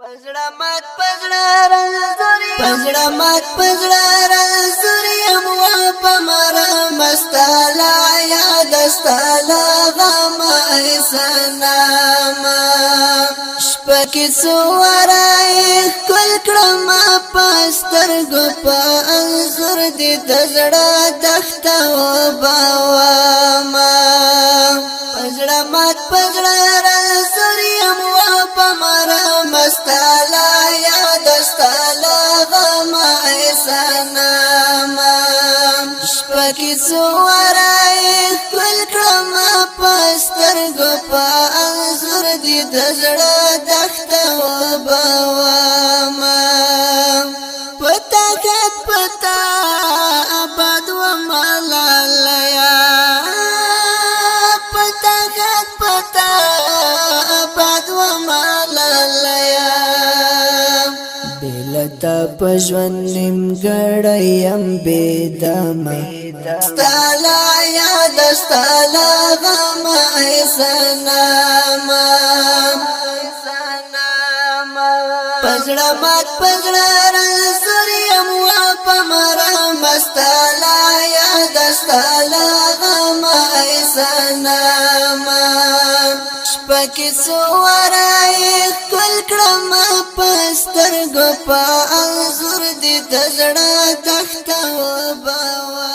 پزړه مات پزړه رنځوري مو په مر مستالا یا دستالا غم سناما شپکې سوارای کل کړم پستر ګو په انزور دې دزړه دښته و باوما پزړه مات پزړه رنځوري مو په مر مستالا یا دستالا غم سناما شپکی سوارای کل کړم پستر ګو په انزور دې دزړه دښته و باوما پتا کټ پتا آباد و ملالیا پتا کټ پتا آباد و ملالیا بلتا پجوان نیم گڑیم بیداما ستالا یا دستالا غم سناما پزړه مات پزړه رنځوریم و په مر مستالا یا دستالا غم سناما شپکې سوارای کل کړم پستر ګو په انزور دې دزړه دښته و باور